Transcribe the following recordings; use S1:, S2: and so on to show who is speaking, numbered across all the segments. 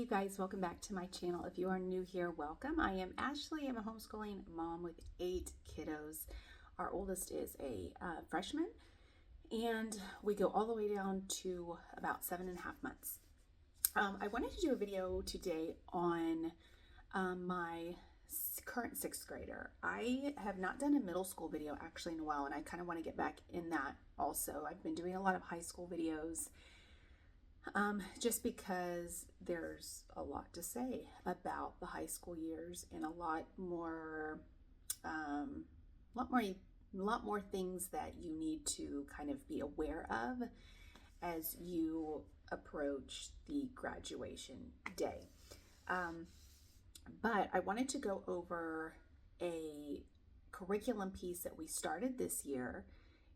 S1: guys, welcome back to my channel. If you are new here, welcome. I am Ashley. I'm a homeschooling mom with 8 kiddos. Our oldest is a freshman, and we go all the way down to about 7.5 months. I wanted to do a video today on my current 6th grader. I have not done a middle school video actually in a while, and I kind of want to get back in that also. I've been doing a lot of high school videos just because there's a lot to say about the high school years and a lot more things that you need to kind of be aware of as you approach the graduation day. But I wanted to go over a curriculum piece that we started this year.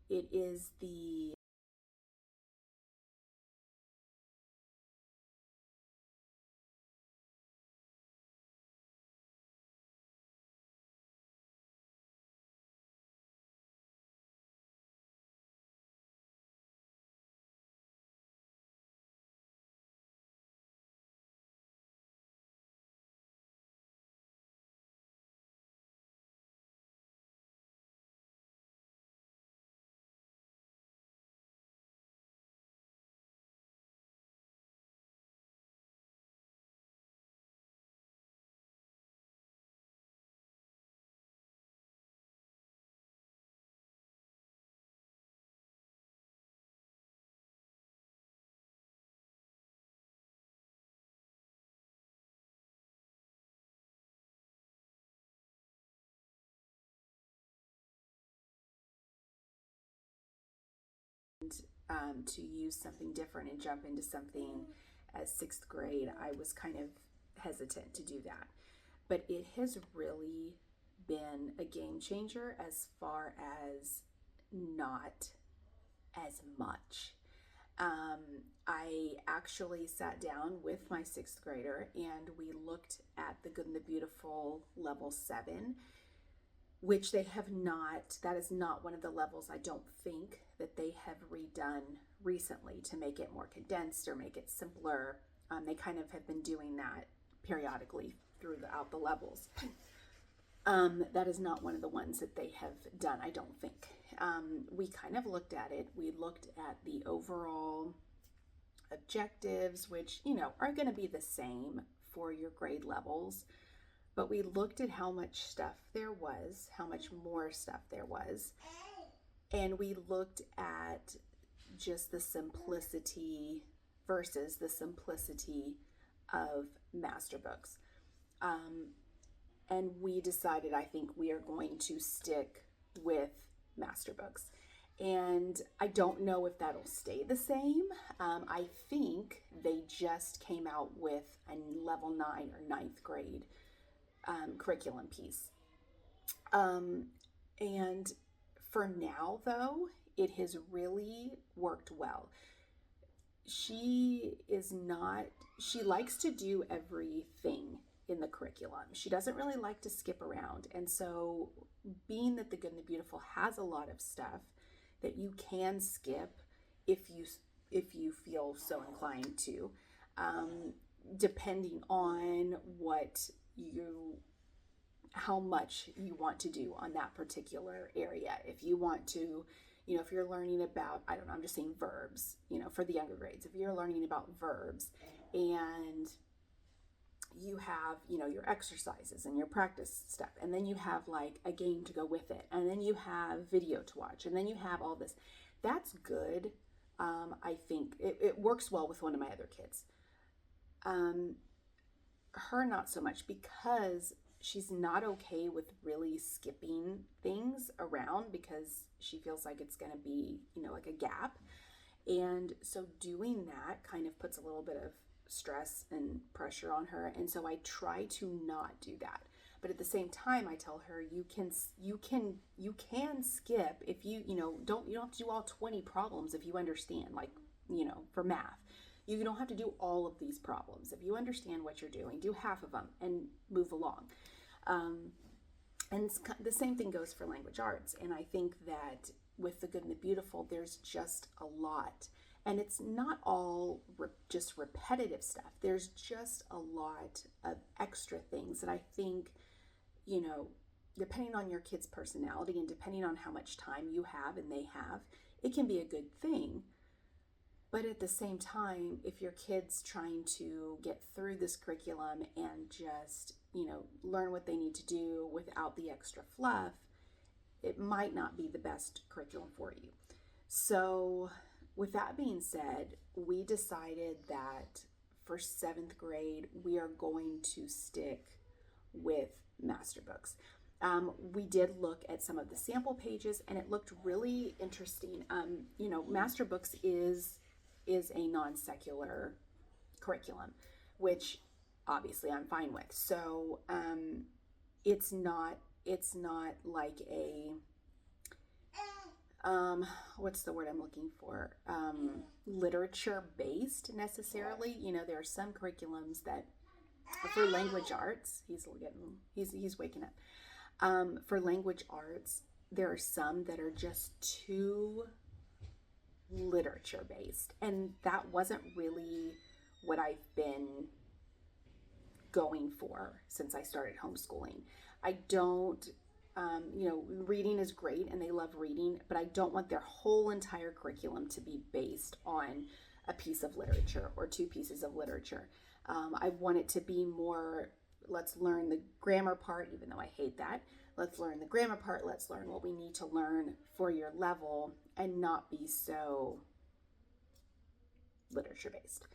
S1: It is the to use something different and jump into something as 6th grade. I was kind of hesitant to do that, but it has really been a game changer as far as not as much. I actually sat down with my 6th grader and we looked at the Good and the Beautiful level 7, which they have not, that is not one of the levels I don't think that they have redone recently to make it more condensed or make it simpler. They kind of have been doing that periodically throughout the levels. That is not one of the ones that they have done, I don't think. We kind of looked at it. We looked at the overall objectives, which, you know, are going to be the same for your grade levels. But we looked at how much stuff there was, how much more stuff there was. And we looked at just the simplicity versus the simplicity of masterbooks. And we decided, I think we are going to stick with masterbooks. And I don't know if that'll stay the same. I think they just came out with a level 9 or 9th grade curriculum piece. And for now, though, it has really worked well. She likes to do everything in the curriculum. She doesn't really like to skip around. And so being that the Good and the Beautiful has a lot of stuff that you can skip if you feel so inclined to, depending on how much you want to do on that particular area. If you want to, you know, if you're learning about, I don't know, I'm just saying verbs, you know, for the younger grades, if you're learning about verbs and you have, you know, your exercises and your practice stuff, and then you have like a game to go with it, and then you have video to watch, and then you have all this, that's good. I think it works well with one of my other kids. Her not so much, because she's not okay with really skipping things around because she feels like it's going to be, you know, like a gap. And so doing that kind of puts a little bit of stress and pressure on her. And so I try to not do that. But at the same time, I tell her you can skip if you don't have to do all 20 problems if you understand, like, you know, for math. You don't have to do all of these problems. If you understand what you're doing, do half of them and move along. And the same thing goes for language arts. And I think that with the Good and the Beautiful, there's just a lot. And it's not all just repetitive stuff. There's just a lot of extra things that I think, depending on your kid's personality and depending on how much time you have and they have, it can be a good thing. But at the same time, if your kid's trying to get through this curriculum and just, learn what they need to do without the extra fluff, it might not be the best curriculum for you. So with that being said, we decided that for 7th grade, we are going to stick with Masterbooks. We did look at some of the sample pages and it looked really interesting. Masterbooks is a non-secular curriculum, which obviously I'm fine with. So it's not like a what's the word I'm looking for? Literature based necessarily. There are some curriculums that for language arts, he's waking up. For language arts, there are some that are just too literature based, and that wasn't really what I've been going for since I started homeschooling. I don't reading is great and they love reading, but I don't want their whole entire curriculum to be based on a piece of literature or 2 pieces of literature. I want it to be more, let's learn the grammar part, even though I hate that. Let's learn the grammar part. Let's learn what we need to learn for your level and not be so literature based.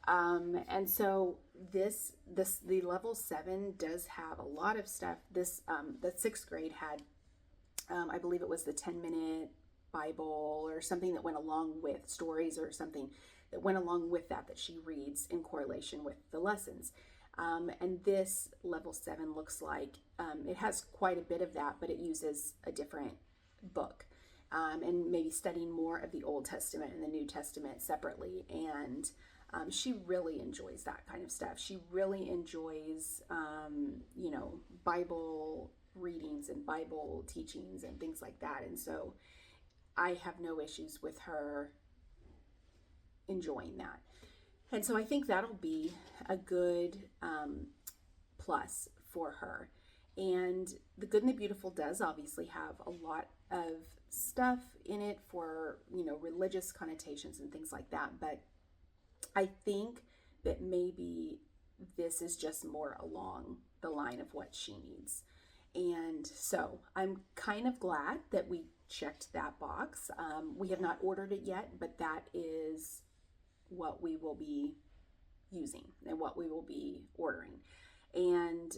S1: And so the level 7 does have a lot of stuff. The 6th grade had, I believe it was the 10-minute Bible or something that went along with stories or something that went along with that she reads in correlation with the lessons. And this level 7 looks like it has quite a bit of that, but it uses a different book, and maybe studying more of the Old Testament and the New Testament separately. And she really enjoys that kind of stuff. She really enjoys, Bible readings and Bible teachings and things like that. And so I have no issues with her enjoying that. And so I think that'll be a good plus for her. And The Good and the Beautiful does obviously have a lot of stuff in it for, religious connotations and things like that. But I think that maybe this is just more along the line of what she needs. And so I'm kind of glad that we checked that box. We have not ordered it yet, but that is what we will be using and what we will be ordering. And,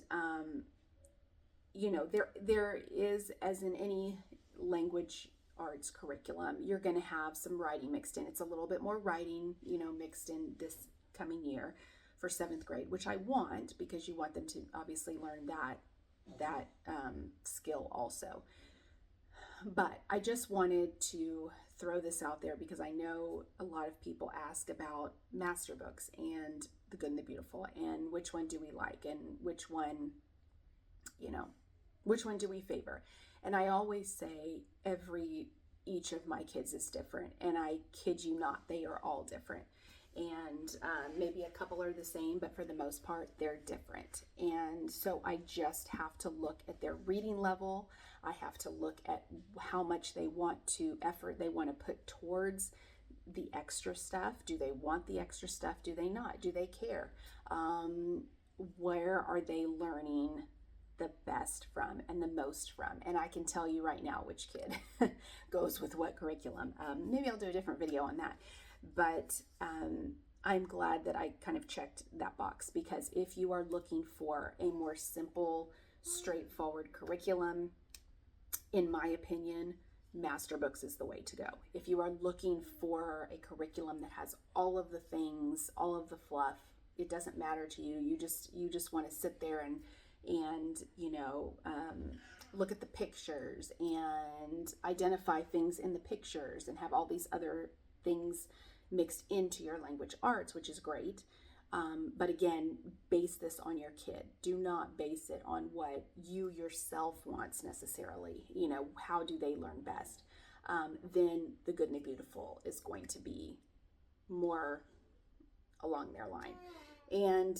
S1: there is, as in any language arts curriculum, you're going to have some writing mixed in. It's a little bit more writing, mixed in this coming year for 7th grade, which I want, because you want them to obviously learn that skill also. But I just wanted to throw this out there because I know a lot of people ask about Masterbooks and The Good and the Beautiful and which one do we like and which one do we favor. And I always say each of my kids is different, and I kid you not, they are all different. And maybe a couple are the same, but for the most part, they're different. And so I just have to look at their reading level. I have to look at how much effort they want to put towards the extra stuff. Do they want the extra stuff? Do they not? Do they care? Where are they learning the best from and the most from? And I can tell you right now which kid goes with what curriculum. Maybe I'll do a different video on that. But I'm glad that I kind of checked that box, because if you are looking for a more simple, straightforward curriculum, in my opinion, Masterbooks is the way to go. If you are looking for a curriculum that has all of the things, all of the fluff, it doesn't matter to you. You just want to sit there and look at the pictures and identify things in the pictures and have all these other things mixed into your language arts, which is great. But again, base this on your kid. Do not base it on what you yourself wants necessarily. How do they learn best? Then The Good and the Beautiful is going to be more along their line. And